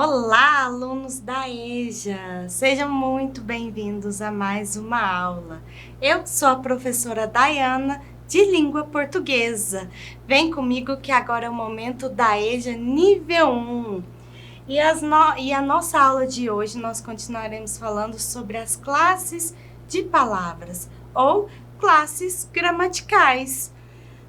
Olá, alunos da EJA! Sejam muito bem-vindos a mais uma aula. Eu sou a professora Dayana, de Língua Portuguesa. Vem comigo que agora é o momento da EJA nível 1. E a nossa aula de hoje nós continuaremos falando sobre as classes de palavras ou classes gramaticais.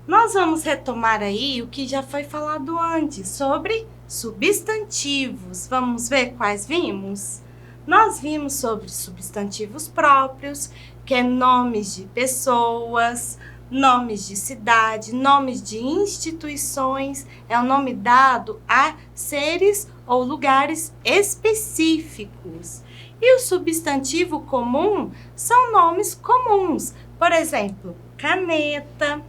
Nós vamos retomar aí o que já foi falado antes sobre substantivos. Vamos ver quais vimos? Nós vimos sobre substantivos próprios, que é nomes de pessoas, nomes de cidade, nomes de instituições, é o nome dado a seres ou lugares específicos. E o substantivo comum são nomes comuns, por exemplo, caneta.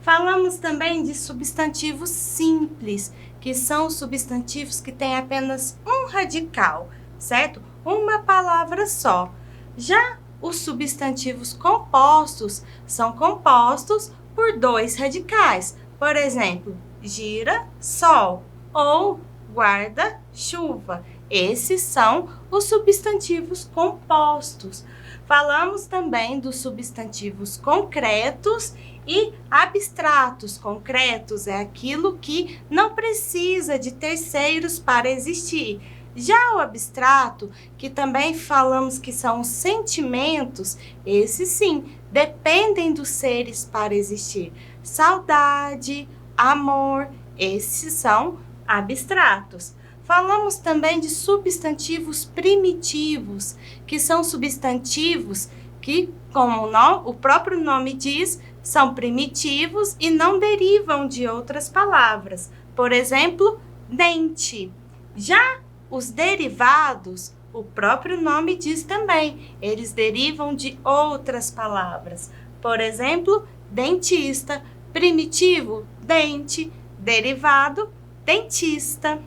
Falamos também de substantivos simples, que são substantivos que têm apenas um radical, certo? Uma palavra só. Já os substantivos compostos são compostos por dois radicais. Por exemplo, gira-sol ou guarda-chuva. Esses são os substantivos compostos. Falamos também dos substantivos concretos e abstratos. Concretos é aquilo que não precisa de terceiros para existir. Já o abstrato, que também falamos que são sentimentos, esses sim, dependem dos seres para existir. Saudade, amor, esses são abstratos. Falamos também de substantivos primitivos, que são substantivos que, como o próprio nome diz, são primitivos e não derivam de outras palavras. Por exemplo, dente. Já os derivados, o próprio nome diz também, eles derivam de outras palavras. Por exemplo, dentista, primitivo, dente, derivado, dentista.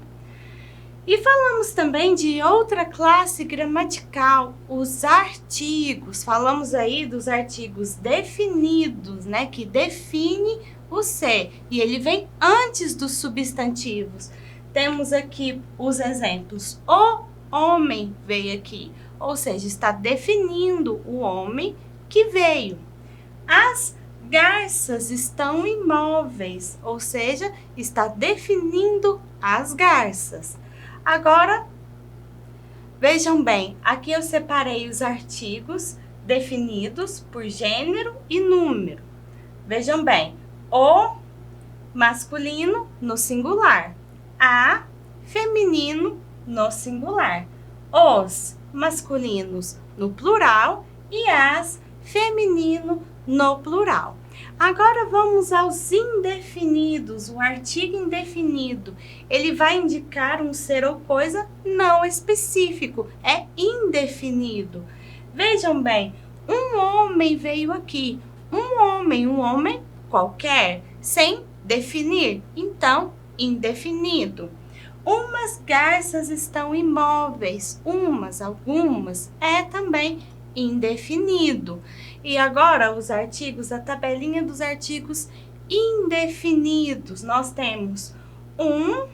E falamos também de outra classe gramatical, os artigos. Falamos aí dos artigos definidos, né, que define o ser, e ele vem antes dos substantivos. Temos aqui os exemplos. O homem veio aqui, ou seja, está definindo o homem que veio. As garças estão imóveis, ou seja, está definindo as garças. Agora, vejam bem, aqui eu separei os artigos definidos por gênero e número. Vejam bem, o masculino no singular, a feminino no singular, os masculinos no plural e as feminino no plural. Agora vamos aos indefinidos. O artigo indefinido, ele vai indicar um ser ou coisa não específico, é indefinido. Vejam bem, um homem veio aqui, um homem qualquer, sem definir, então indefinido. Umas garças estão imóveis, algumas, é também indefinido. E agora os artigos, a tabelinha dos artigos indefinidos. Nós temos um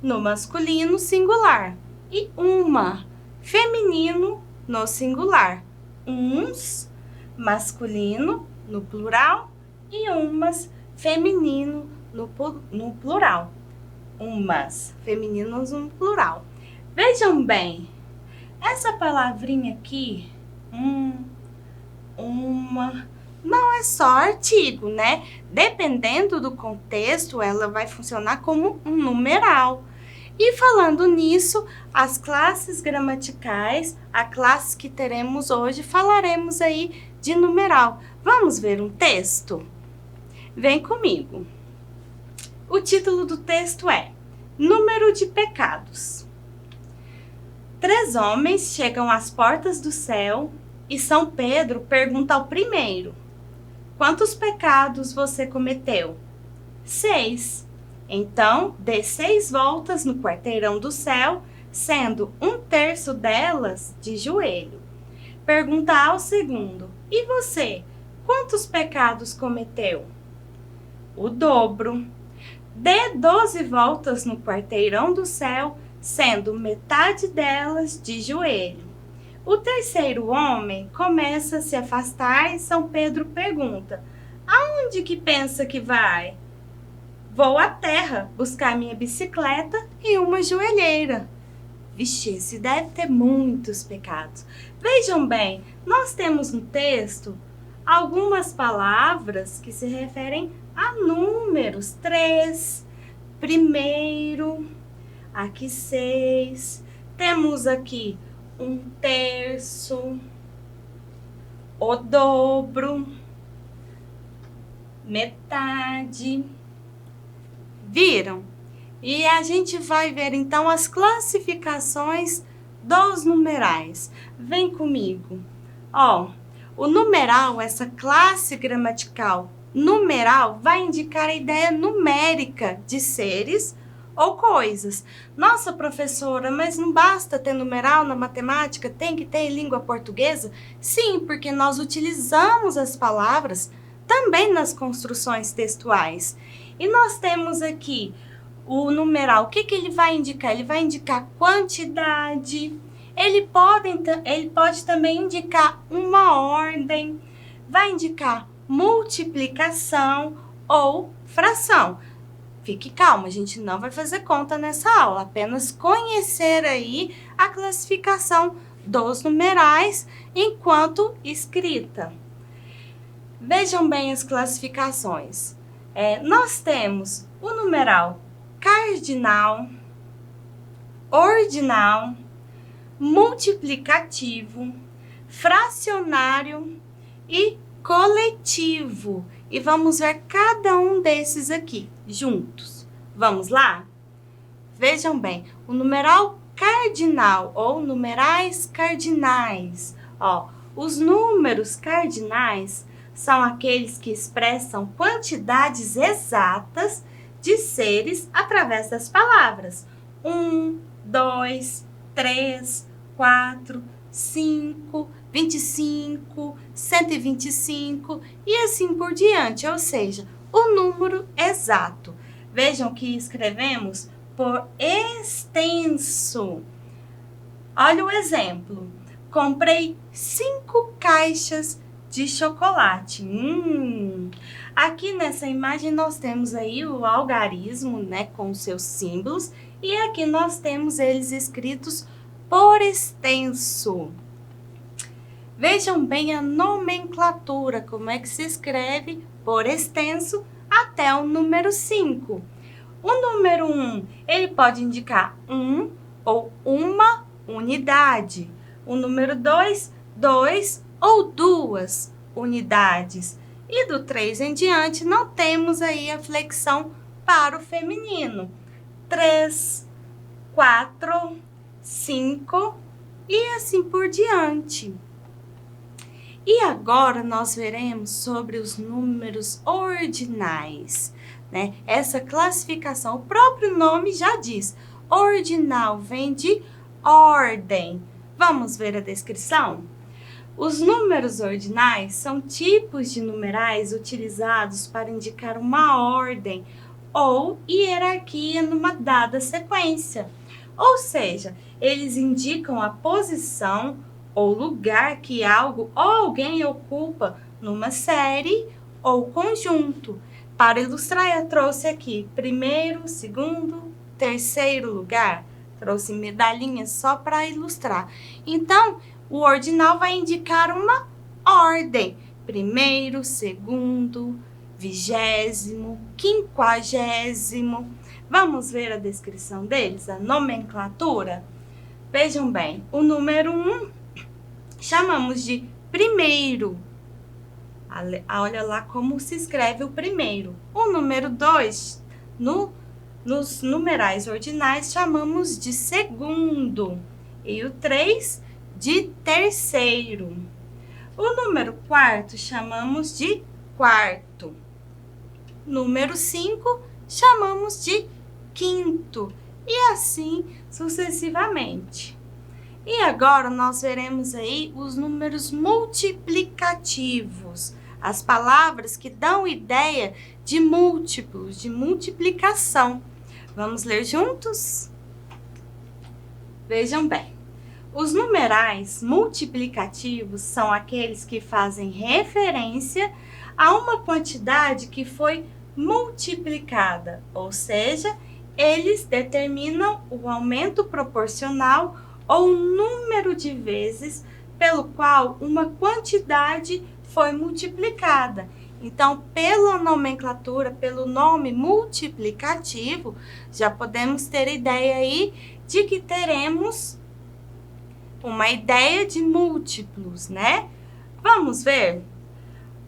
no masculino singular e uma feminino no singular. Uns masculino no plural e umas feminino no plural. Umas femininos no plural. Vejam bem, essa palavrinha aqui, uma, não é só artigo, né? Dependendo do contexto, ela vai funcionar como um numeral. E falando nisso, as classes gramaticais, a classe que teremos hoje, falaremos aí de numeral. Vamos ver um texto? Vem comigo. O título do texto é Número de pecados. 3 homens chegam às portas do céu e São Pedro pergunta ao primeiro: quantos pecados você cometeu? 6. Então, dê 6 voltas no quarteirão do céu, sendo 1/3 delas de joelho. Pergunta ao segundo: e você, quantos pecados cometeu? O dobro. Dê 12 voltas no quarteirão do céu, sendo metade delas de joelho. O terceiro homem começa a se afastar e São Pedro pergunta: aonde que pensa que vai? Vou à terra buscar minha bicicleta e uma joelheira. Vixe, esse deve ter muitos pecados. Vejam bem, nós temos no texto algumas palavras que se referem a números. 3, primeiro, aqui 6, temos aqui 1/3, o dobro, metade. Viram? E a gente vai ver então as classificações dos numerais. Vem comigo. Ó, o numeral, essa classe gramatical numeral, vai indicar a ideia numérica de seres ou coisas. Nossa, professora, mas não basta ter numeral na matemática, tem que ter em língua portuguesa? Sim, porque nós utilizamos as palavras também nas construções textuais. E nós temos aqui o numeral. O que ele vai indicar? Ele vai indicar quantidade. Ele pode também indicar uma ordem. Vai indicar multiplicação ou fração. Fique calma, a gente não vai fazer conta nessa aula. Apenas conhecer aí a classificação dos numerais enquanto escrita. Vejam bem as classificações. Nós temos o numeral cardinal, ordinal, multiplicativo, fracionário e coletivo. E vamos ver cada um desses aqui juntos. Vamos lá? Vejam bem, o numeral cardinal ou numerais cardinais. Ó, os números cardinais são aqueles que expressam quantidades exatas de seres através das palavras 1, 2, 3, 4, 5, 25, 125 e assim por diante, ou seja, o número exato. Vejam que escrevemos por extenso. Olha o exemplo. Comprei 5 caixas de chocolate. Aqui nessa imagem nós temos aí o algarismo, né, com seus símbolos, e aqui nós temos eles escritos por extenso. Vejam bem a nomenclatura, como é que se escreve por extenso até o número 5. O número 1, ele pode indicar um ou uma unidade. O número 2, 2 ou 2 unidades. E do 3 em diante, não temos aí a flexão para o feminino. 3, 4, 5 e assim por diante. E agora nós veremos sobre os números ordinais, né? Essa classificação, o próprio nome já diz, ordinal vem de ordem. Vamos ver a descrição? Os números ordinais são tipos de numerais utilizados para indicar uma ordem ou hierarquia numa dada sequência. Ou seja, eles indicam a posição ou lugar que algo ou alguém ocupa numa série ou conjunto. Para ilustrar, eu trouxe aqui primeiro, segundo, terceiro lugar. Trouxe medalhinhas só para ilustrar. Então, o ordinal vai indicar uma ordem. Primeiro, segundo, 20º, 50º. Vamos ver a descrição deles, a nomenclatura? Vejam bem, o número 1 chamamos de primeiro. Olha lá como se escreve o primeiro. O número 2, nos numerais ordinais, chamamos de segundo. E o 3, de terceiro. O número 4 chamamos de quarto. Número 5 chamamos de quinto. E assim sucessivamente. E agora nós veremos aí os números multiplicativos. as palavras que dão ideia de múltiplos, de multiplicação. Vamos ler juntos? Vejam bem. Os numerais multiplicativos são aqueles que fazem referência a uma quantidade que foi multiplicada, ou seja, eles determinam o aumento proporcional ou número de vezes pelo qual uma quantidade foi multiplicada. Então, pela nomenclatura, pelo nome multiplicativo, já podemos ter ideia aí de que teremos uma ideia de múltiplos, né? Vamos ver?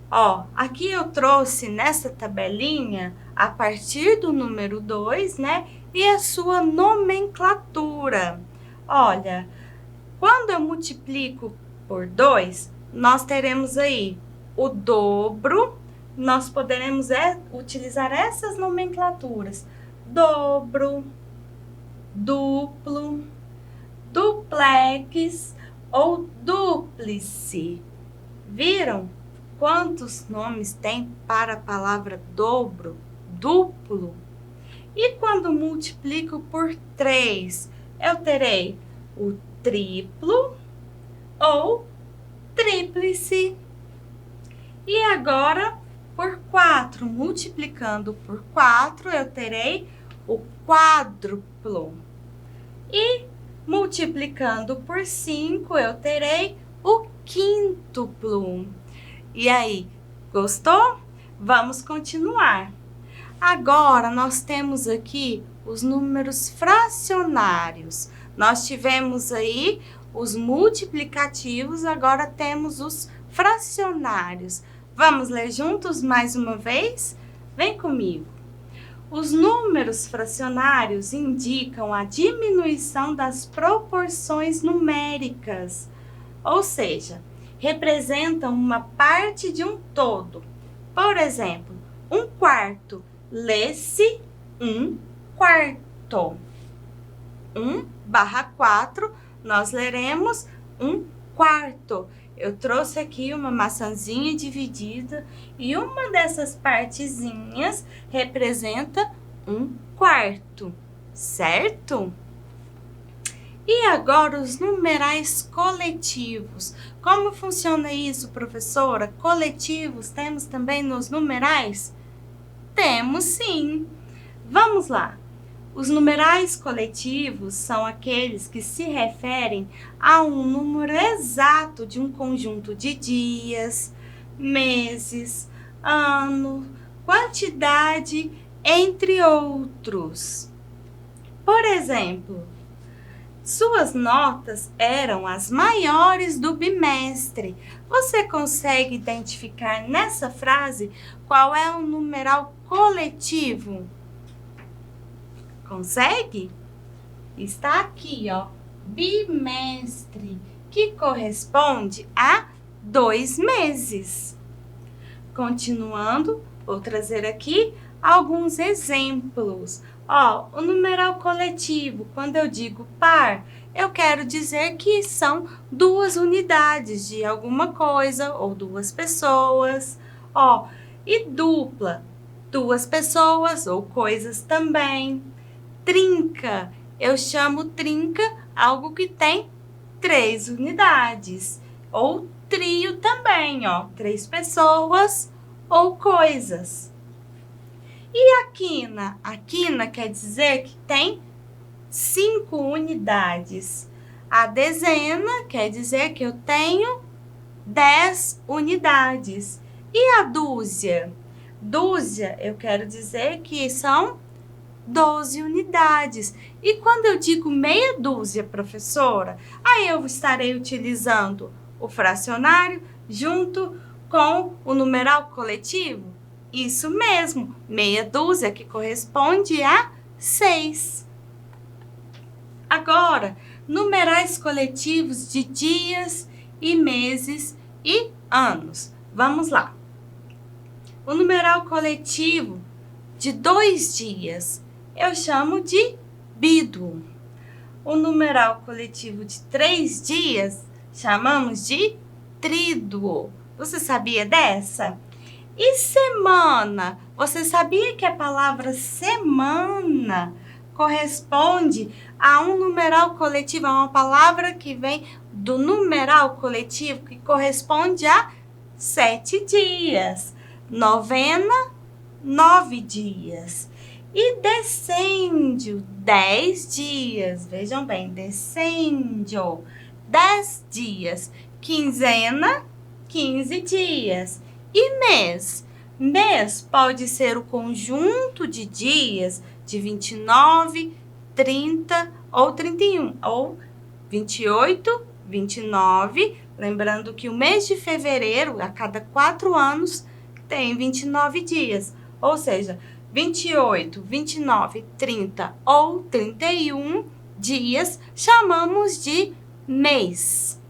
Ó, aqui eu trouxe nessa tabelinha a partir do número 2, né? E a sua nomenclatura. Olha, quando eu multiplico por 2, nós teremos aí o dobro. Nós poderemos utilizar essas nomenclaturas: dobro, duplo, duplex ou dúplice. Viram quantos nomes tem para a palavra dobro, duplo? E quando multiplico por 3, eu terei o triplo ou tríplice. E agora, por 4, multiplicando por 4, eu terei o quádruplo. E multiplicando por 5, eu terei o quíntuplo. E aí, gostou? Vamos continuar. Agora, nós temos aqui os números fracionários. Nós tivemos aí os multiplicativos, agora temos os fracionários. Vamos ler juntos mais uma vez? Vem comigo. Os números fracionários indicam a diminuição das proporções numéricas, ou seja, representam uma parte de um todo. Por exemplo, 1/4, lê-se 1/4. 1/4, nós leremos 1/4. Eu trouxe aqui uma maçãzinha dividida e uma dessas partezinhas representa 1/4, certo? E agora os numerais coletivos. Como funciona isso, professora? Coletivos temos também nos numerais? Temos sim. Vamos lá. Os numerais coletivos são aqueles que se referem a um número exato de um conjunto de dias, meses, ano, quantidade, entre outros. Por exemplo, suas notas eram as maiores do bimestre. Você consegue identificar nessa frase qual é o numeral coletivo? Consegue? Está aqui, ó, bimestre, que corresponde a 2 meses. Continuando, vou trazer aqui alguns exemplos. Ó, o numeral coletivo, quando eu digo par, eu quero dizer que são 2 unidades de alguma coisa ou 2 pessoas. Ó, e dupla, 2 pessoas ou coisas também. Trinca, eu chamo trinca algo que tem 3 unidades. Ou trio também, ó, 3 pessoas ou coisas. E a quina? A quina quer dizer que tem 5 unidades. A dezena quer dizer que eu tenho 10 unidades. E a dúzia? Dúzia, eu quero dizer que são 12 unidades. E quando eu digo meia dúzia, professora, aí eu estarei utilizando o fracionário junto com o numeral coletivo? Isso mesmo, meia dúzia, que corresponde a 6. Agora, numerais coletivos de dias e meses e anos. Vamos lá. O numeral coletivo de 2 dias eu chamo de bíduo. O numeral coletivo de 3 dias chamamos de tríduo. Você sabia dessa? E semana? Você sabia que a palavra semana corresponde a um numeral coletivo, a uma palavra que vem do numeral coletivo, que corresponde a 7 dias. Novena, 9 dias. E decêndio, 10 dias. Vejam bem, decêndio, 10 dias. Quinzena, 15 dias. E mês? Mês pode ser o conjunto de dias de 29, 30 ou 31, ou 28, 29. Lembrando que o mês de fevereiro, a cada 4 anos, tem 29 dias. Ou seja, 28, 29, 30 ou 31 dias chamamos de mês.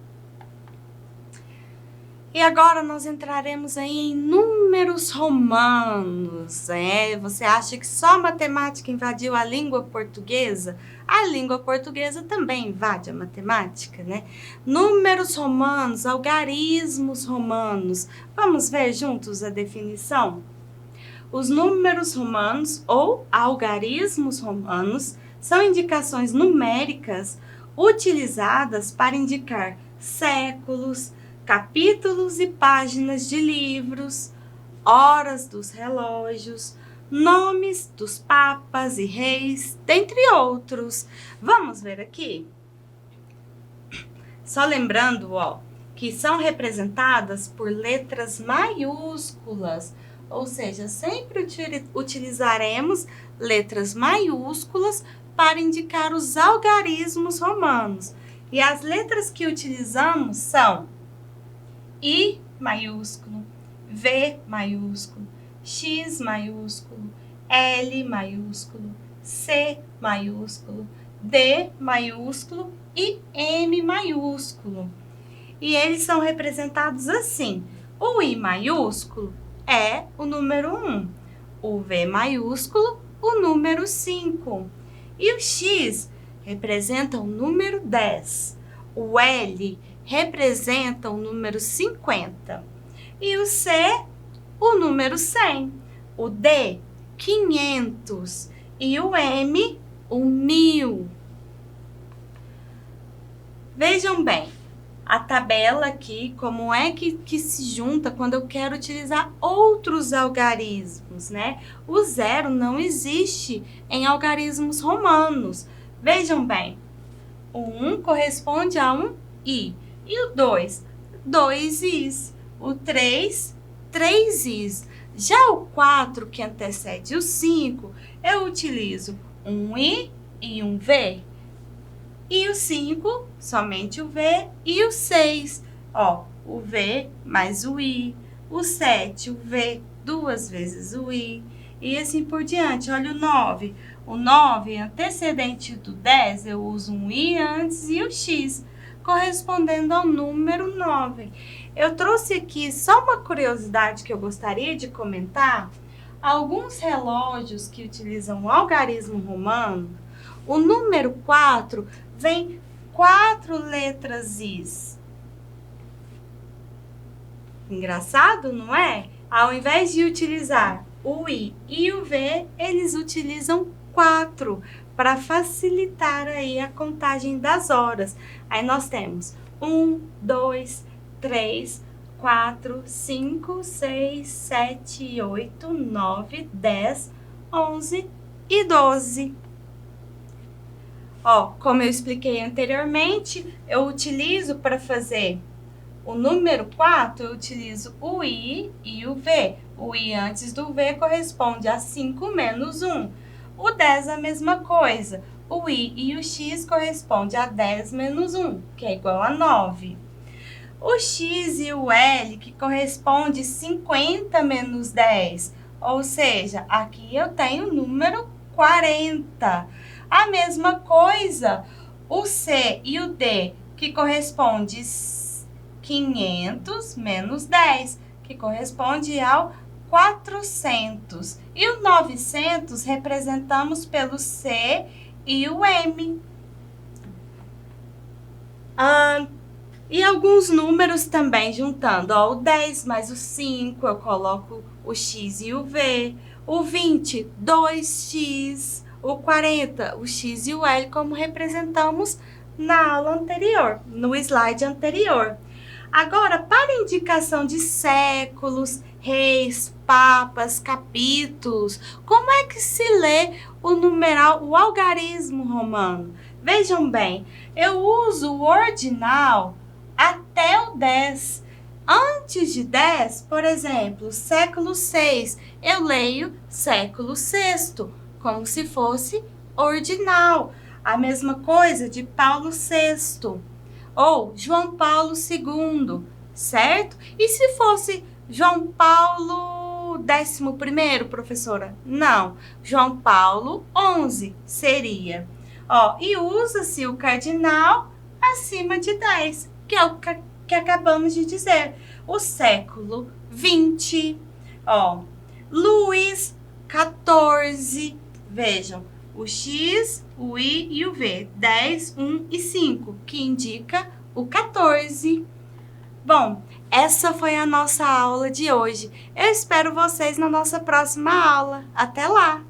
E agora nós entraremos aí em números romanos. Você acha que só a matemática invadiu a língua portuguesa? A língua portuguesa também invade a matemática, né? Números romanos, algarismos romanos. Vamos ver juntos a definição? Os números romanos ou algarismos romanos são indicações numéricas utilizadas para indicar séculos, capítulos e páginas de livros, horas dos relógios, nomes dos papas e reis, dentre outros. Vamos ver aqui? Só lembrando, que são representadas por letras maiúsculas, ou seja, sempre utilizaremos letras maiúsculas para indicar os algarismos romanos. E as letras que utilizamos são I maiúsculo, V maiúsculo, X maiúsculo, L maiúsculo, C maiúsculo, D maiúsculo e M maiúsculo. E eles são representados assim. O I maiúsculo é o número 1, o V maiúsculo, o número 5. E o X representa o número 10. O L representa o número 50. E o C, o número 100. O D, 500. E o M, o 1000. Vejam bem, a tabela aqui, como é que se junta quando eu quero utilizar outros algarismos, né? O 0 não existe em algarismos romanos. Vejam bem, o 1 corresponde a um I. E o 2, 2 Is. O 3, 3 Is. Já o 4, que antecede o 5, eu utilizo um I e um V. E o 5, somente o V. E o 6, o V mais o I. O 7, o V, 2 vezes o I. E assim por diante. Olha o 9. O 9, antecedente do 10, eu uso um I antes e o X, correspondendo ao número 9. Eu trouxe aqui só uma curiosidade que eu gostaria de comentar. Alguns relógios que utilizam o algarismo romano, o número 4 vem 4 letras Is. Engraçado, não é? Ao invés de utilizar o I e o V, eles utilizam 4 para facilitar aí a contagem das horas. Aí nós temos 1, 2, 3, 4, 5, 6, 7, 8, 9, 10, 11 e 12. Como eu expliquei anteriormente, eu utilizo para fazer o número 4, eu utilizo o I e o V. O I antes do V corresponde a 5 menos 1. O 10 a mesma coisa. O I e o X corresponde a 10 menos 1, que é igual a 9. O X e o L, que corresponde a 50 menos 10. Ou seja, aqui eu tenho o número 40. A mesma coisa, o C e o D, que corresponde 500 menos 10, que corresponde ao 400. E o 900 representamos pelo C e o M. E alguns números também juntando, ó, o 10 mais o 5, eu coloco o x e o v, o 20, 2x, o 40, o x e o L, como representamos na aula anterior, no slide anterior. Agora, para indicação de séculos, reis, papas, capítulos, como é que se lê o numeral, o algarismo romano? Vejam bem, eu uso o ordinal até o 10. Antes de 10, por exemplo, século 6, eu leio século 6, como se fosse ordinal. A mesma coisa de Paulo VI ou João Paulo II, certo? E se fosse João Paulo XI, professora? Não, João Paulo XI seria. Ó, e usa-se o cardinal acima de 10, que é o que acabamos de dizer. O século 20, ó, Luís XIV, vejam, o X, o I e o V, 10, 1 e 5, que indica o 14. Bom, essa foi a nossa aula de hoje. Eu espero vocês na nossa próxima aula. Até lá!